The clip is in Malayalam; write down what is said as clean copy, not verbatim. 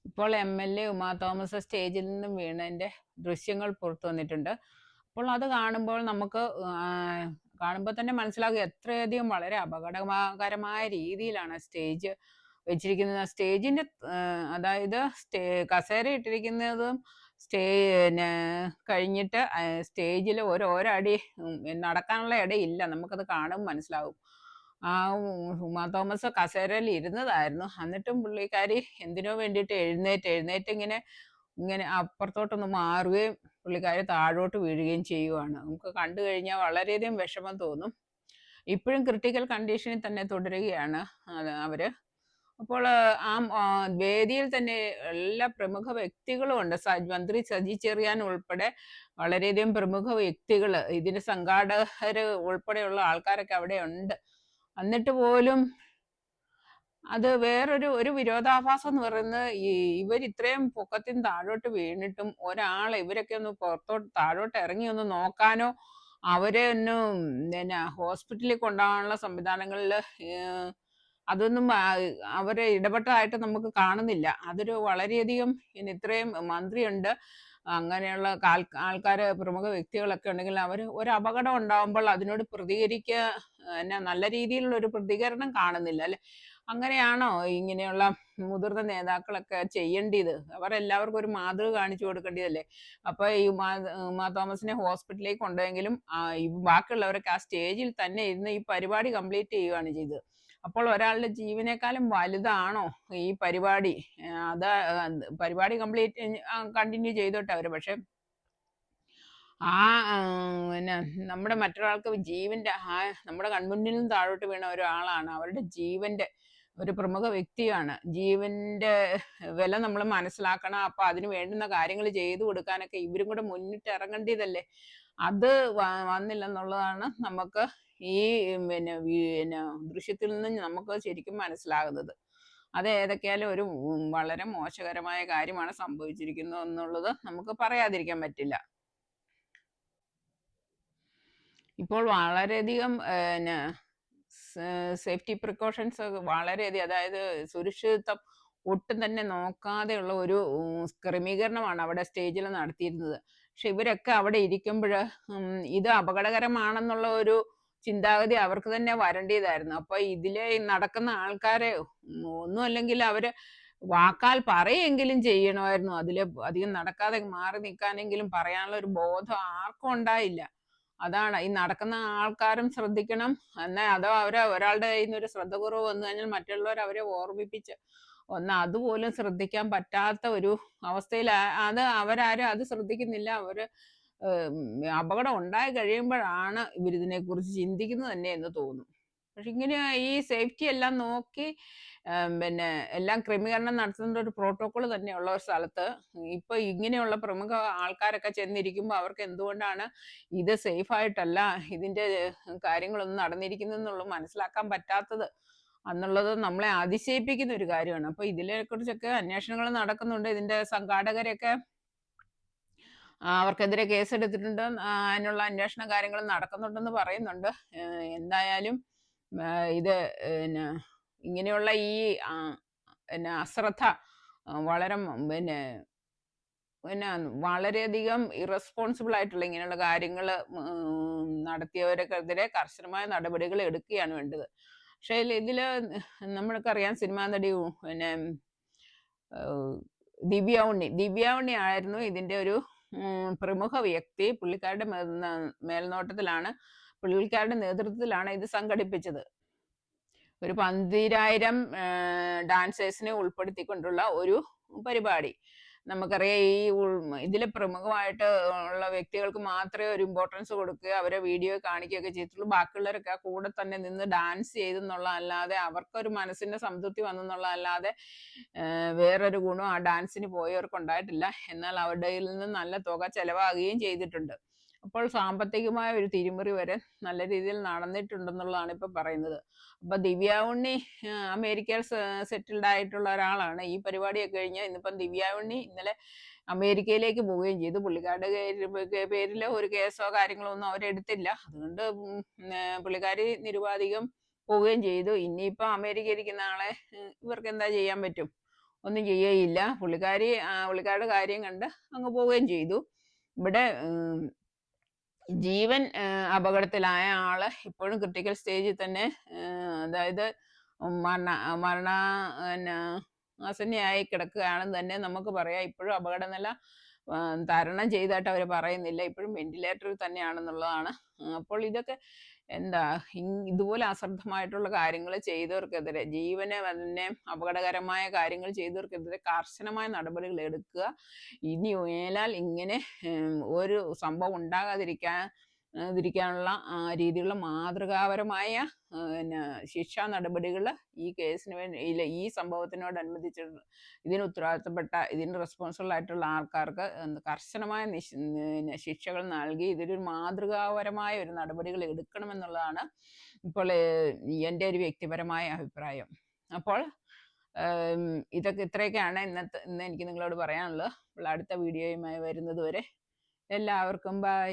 ഇപ്പോൾ MLA ഉമാ തോമസ് സ്റ്റേജിൽ നിന്നും വീണതിന്റെ ദൃശ്യങ്ങൾ പുറത്തു വന്നിട്ടുണ്ട്. അപ്പോൾ അത് കാണുമ്പോൾ നമുക്ക് കാണുമ്പോൾ തന്നെ മനസ്സിലാകും എത്രയധികം വളരെ അപകടകരമായ രീതിയിലാണ് സ്റ്റേജ് വെച്ചിരിക്കുന്നത്. സ്റ്റേജിന്റെ അതായത് കസേര ഇട്ടിരിക്കുന്നതും കഴിഞ്ഞിട്ട് സ്റ്റേജിൽ ഓരോ അടി നടക്കാനുള്ള ഇടയില്ല. നമുക്കത് കാണുമ്പോൾ മനസ്സിലാവും. ആ ഉമാ തോമസ് കസേരയിൽ ഇരുന്നതായിരുന്നു. എന്നിട്ടും പുള്ളിക്കാരി എന്തിനോ വേണ്ടിയിട്ട് എഴുന്നേറ്റ് ഇങ്ങനെ ഇങ്ങനെ അപ്പുറത്തോട്ടൊന്ന് മാറുകയും പുള്ളിക്കാരി താഴോട്ട് വീഴുകയും ചെയ്യുവാണ്. നമുക്ക് കണ്ടു കഴിഞ്ഞാൽ വളരെയധികം വിഷമം തോന്നും. ഇപ്പോഴും ക്രിട്ടിക്കൽ കണ്ടീഷനിൽ തന്നെ തുടരുകയാണ് അവര്. അപ്പോൾ വേദിയിൽ തന്നെ എല്ലാ പ്രമുഖ വ്യക്തികളും ഉണ്ട്. മന്ത്രി സജി ചെറിയാൻ ഉൾപ്പെടെ വളരെയധികം പ്രമുഖ വ്യക്തികൾ, ഇതിന്റെ സംഘാടകര് ഉൾപ്പെടെയുള്ള ആൾക്കാരൊക്കെ അവിടെ ഉണ്ട്. എന്നിട്ട് പോലും അത് ഒരു വിരോധാഭാസം എന്ന് പറയുന്നത് ഇവർ ഇത്രയും പൊക്കത്തിൽ താഴോട്ട് വീണിട്ടും ഇവരൊക്കെ ഒന്ന് താഴോട്ട് ഇറങ്ങി ഒന്ന് നോക്കാനോ അവരെ ഒന്ന് ഹോസ്പിറ്റലിൽ കൊണ്ടുപോകാനുള്ള സംവിധാനങ്ങളിൽ അതൊന്നും അവരെ ഇടപെട്ടതായിട്ട് നമുക്ക് കാണുന്നില്ല. അതൊരു വളരെയധികം ഇത്രയും മന്ത്രിയുണ്ട്, അങ്ങനെയുള്ള ആൾക്കാര് പ്രമുഖ വ്യക്തികളൊക്കെ ഉണ്ടെങ്കിൽ അവർ ഒരു അപകടം ഉണ്ടാകുമ്പോൾ അതിനോട് നല്ല രീതിയിലുള്ള ഒരു പ്രതികരണം കാണുന്നില്ല അല്ലെ? അങ്ങനെയാണോ ഇങ്ങനെയുള്ള മുതിർന്ന നേതാക്കളൊക്കെ ചെയ്യേണ്ടത്? അവരെല്ലാവർക്കും ഒരു മാതൃക കാണിച്ചു കൊടുക്കേണ്ടതല്ലേ? അപ്പൊ ഈ ഉമാ തോമസിനെ ഹോസ്പിറ്റലിലേക്ക് കൊണ്ടുപോയെങ്കിലും ബാക്കിയുള്ളവരൊക്കെ ആ സ്റ്റേജിൽ തന്നെ ഇരുന്ന് ഈ പരിപാടി കംപ്ലീറ്റ് ചെയ്യുകയാണ് ചെയ്തത്. അപ്പോൾ ഒരാളുടെ ജീവനേക്കാളും വലുതാണോ ഈ പരിപാടി? പരിപാടി കണ്ടിന്യൂ ചെയ്തോട്ടെ അവര്. പക്ഷെ നമ്മുടെ മറ്റൊരാൾക്ക് നമ്മുടെ കൺമുന്നിൽ നിന്ന് താഴോട്ട് വീണ ഒരാളാണ്. അവരുടെ ജീവന്റെ ഒരു പ്രമുഖ വ്യക്തിയാണ്. ജീവന്റെ വില നമ്മൾ മനസ്സിലാക്കണം. അപ്പൊ അതിന് വേണ്ടുന്ന കാര്യങ്ങൾ ചെയ്തു കൊടുക്കാനൊക്കെ ഇവരും കൂടെ മുന്നിട്ട് ഇറങ്ങേണ്ടതല്ലേ? അത് വന്നില്ലെന്നുള്ളതാണ് നമുക്ക് ഈ ദൃശ്യത്തിൽ നിന്ന് നമുക്ക് ശരിക്കും മനസ്സിലാകുന്നത്. അത് ഏതൊക്കെയാലും ഒരു വളരെ മോശകരമായ കാര്യമാണ് സംഭവിച്ചിരിക്കുന്നത് എന്നുള്ളത് നമുക്ക് പറയാതിരിക്കാൻ പറ്റില്ല. ഇപ്പോൾ വളരെയധികം സേഫ്റ്റി പ്രിക്കോഷൻസ് വളരെയധികം, അതായത് സുരക്ഷിതത്വം ഒട്ടും തന്നെ നോക്കാതെയുള്ള ഒരു ക്രമീകരണമാണ് അവിടെ സ്റ്റേജിൽ നടത്തിയിരുന്നത്. പക്ഷെ ഇവരൊക്കെ അവിടെ ഇരിക്കുമ്പോൾ ഇത് അപകടകരമാണെന്നുള്ള ഒരു ചിന്താഗതി അവർക്ക് തന്നെ വരേണ്ടതായിരുന്നു. അപ്പൊ ഇതിലെ നടക്കുന്ന ആൾക്കാരെ ഒന്നും അല്ലെങ്കിൽ അവര് വാക്കാൽ പറയെങ്കിലും ചെയ്യണമായിരുന്നു. അതിലെ അധികം നടക്കാതെ മാറി നിൽക്കാനെങ്കിലും പറയാനുള്ള ഒരു ബോധം ആർക്കും ഉണ്ടായില്ല. അതാണ് ഈ നടക്കുന്ന ആൾക്കാരും ശ്രദ്ധിക്കണം. എന്നാൽ അതോ ഒരാളുടെ കയ്യിൽ നിന്ന് ഒരു ശ്രദ്ധ കുറവ് വന്നു കഴിഞ്ഞാൽ മറ്റുള്ളവർ അവരെ ഓർമ്മിപ്പിച്ച് അതുപോലും ശ്രദ്ധിക്കാൻ പറ്റാത്ത ഒരു അവസ്ഥയിൽ അവരാരും അത് ശ്രദ്ധിക്കുന്നില്ല. അവര് അപകടം ഉണ്ടായി കഴിയുമ്പോഴാണ് ഇവരിതിനെ കുറിച്ച് ചിന്തിക്കുന്നത് തന്നെ എന്ന് തോന്നും. പക്ഷെ ഇങ്ങനെ ഈ സേഫ്റ്റി എല്ലാം നോക്കി എല്ലാം ക്രമീകരണം നടത്തുന്ന ഒരു പ്രോട്ടോകോൾ തന്നെയുള്ള ഒരു സ്ഥലത്ത് ഇപ്പൊ ഇങ്ങനെയുള്ള പ്രമുഖ ആൾക്കാരൊക്കെ ചെന്നിരിക്കുമ്പോൾ അവർക്ക് എന്തുകൊണ്ടാണ് ഇത് സേഫ് ആയിട്ടല്ല ഇതിന്റെ കാര്യങ്ങളൊന്നും നടന്നിരിക്കുന്നെന്നുള്ളത് മനസ്സിലാക്കാൻ പറ്റാത്തത് എന്നുള്ളത് നമ്മളെ അതിശയിപ്പിക്കുന്ന ഒരു കാര്യമാണ്. അപ്പൊ ഇതിനെ കുറിച്ചൊക്കെ അന്വേഷണങ്ങൾ നടക്കുന്നുണ്ട്. ഇതിന്റെ സംഘാടകരെയൊക്കെ അവർക്കെതിരെ കേസെടുത്തിട്ടുണ്ട്. അതിനുള്ള അന്വേഷണ കാര്യങ്ങൾ നടക്കുന്നുണ്ടെന്ന് പറയുന്നുണ്ട്. എന്തായാലും ഇത് ഇങ്ങനെയുള്ള ഈ അശ്രദ്ധ വളരെ വളരെയധികം ഇറസ്പോൺസിബിൾ ആയിട്ടുള്ള ഇങ്ങനെയുള്ള കാര്യങ്ങൾ നടത്തിയവർക്കെതിരെ കർശനമായ നടപടികൾ എടുക്കുകയാണ് വേണ്ടത്. പക്ഷേ ഇതില് നമ്മൾക്കറിയാം സിനിമാ നടി ദിവ്യ ഉണ്ണി ആയിരുന്നു ഇതിന്റെ ഒരു പ്രമുഖ വ്യക്തി. പുള്ളിക്കാരുടെ മേൽനോട്ടത്തിലാണ്, പുള്ളിക്കാരുടെ നേതൃത്വത്തിലാണ് ഇത് സംഘടിപ്പിച്ചത്. ഒരു 12,000 ഡാൻസേഴ്സിനെ ഉൾപ്പെടുത്തിക്കൊണ്ടുള്ള ഒരു പരിപാടി. നമുക്കറിയാം ഈ ഇതിൽ പ്രമുഖമായിട്ട് ഉള്ള വ്യക്തികൾക്ക് മാത്രമേ ഒരു ഇമ്പോർട്ടൻസ് കൊടുക്കുക, അവരെ വീഡിയോ കാണിക്കുകയൊക്കെ ചെയ്തിട്ടുള്ളൂ. ബാക്കിയുള്ളവരൊക്കെ കൂടെ തന്നെ നിന്ന് ഡാൻസ് ചെയ്തെന്നുള്ള അല്ലാതെ അവർക്കൊരു മനസ്സിന്റെ സംതൃപ്തി വന്നെന്നുള്ളതല്ലാതെ വേറൊരു ഗുണം ആ ഡാൻസിന് പോയവർക്ക് ഉണ്ടായിട്ടില്ല. എന്നാൽ അവരുടെ നിന്ന് നല്ല തുക ചെലവാകുകയും ചെയ്തിട്ടുണ്ട്. അപ്പോൾ സാമ്പത്തികമായ ഒരു തിരിമറി വരെ നല്ല രീതിയിൽ നടന്നിട്ടുണ്ടെന്നുള്ളതാണ് ഇപ്പൊ പറയുന്നത്. അപ്പൊ ദിവ്യ ഉണ്ണി അമേരിക്കയിൽ സെറ്റിൽഡ് ആയിട്ടുള്ള ഒരാളാണ്. ഈ പരിപാടിയൊക്കെ കഴിഞ്ഞ് ഇന്നിപ്പം ദിവ്യ ഉണ്ണി ഇന്നലെ അമേരിക്കയിലേക്ക് പോവുകയും ചെയ്തു. പുള്ളിക്കാരുടെ പേരിൽ ഒരു കേസോ കാര്യങ്ങളോ ഒന്നും അവരെടുത്തില്ല. അതുകൊണ്ട് പുള്ളിക്കാരി നിരുപാധികം പോവുകയും ചെയ്തു. ഇനിയിപ്പം അമേരിക്കയിൽ ഇരിക്കുന്ന ആളെ ഇവർക്ക് എന്താ ചെയ്യാൻ പറ്റും? ഒന്നും ചെയ്യുകയില്ല. പുള്ളിക്കാരുടെ കാര്യം കണ്ട് അങ്ങ് പോവുകയും ചെയ്തു. ഇവിടെ ജീവൻ അപകടത്തിലായ ആള് ഇപ്പോഴും ക്രിട്ടിക്കൽ സ്റ്റേജിൽ തന്നെ, അതായത് മരണ മരണ പിന്നെ ആസന്നയായി കിടക്കുകയാണെന്ന് തന്നെ നമുക്ക് പറയാം. ഇപ്പോഴും അപകടനില തരണം ചെയ്തതായിട്ട് അവർ പറയുന്നില്ല, ഇപ്പോഴും വെന്റിലേറ്ററിൽ തന്നെയാണെന്നുള്ളതാണ്. അപ്പോൾ ഇതൊക്കെ എന്താ, ഇതുപോലെ അശ്രദ്ധമായിട്ടുള്ള കാര്യങ്ങൾ ചെയ്തവർക്കെതിരെ, ജീവന് തന്നെ അപകടകരമായ കാര്യങ്ങൾ ചെയ്തവർക്കെതിരെ കർശനമായ നടപടികൾ എടുക്കുക. ഇനി മേലാൽ ഇങ്ങനെ ഒരു സംഭവം ഉണ്ടാകാതിരിക്കാനുള്ള രീതിയിലുള്ള മാതൃകാപരമായ പിന്നെ ശിക്ഷാ നടപടികൾ ഈ കേസിന് വേണ്ടി ഇല്ല, ഈ സംഭവത്തിനോടനുബന്ധിച്ച് ഇതിന് ഉത്തരവാദിത്തപ്പെട്ട, ഇതിന് റെസ്പോൺസിബിൾ ആയിട്ടുള്ള ആൾക്കാർക്ക് കർശനമായ ശിക്ഷകൾ നൽകി ഇതൊരു മാതൃകാപരമായ ഒരു നടപടികൾ എടുക്കണമെന്നുള്ളതാണ് ഇപ്പോൾ എൻ്റെ ഒരു വ്യക്തിപരമായ അഭിപ്രായം. അപ്പോൾ ഇത്രയൊക്കെയാണ് ഇന്ന് എനിക്ക് നിങ്ങളോട് പറയാനുള്ളത്. അപ്പോൾ അടുത്ത വീഡിയോയുമായി വരുന്നത് വരെ എല്ലാവർക്കും ബൈ.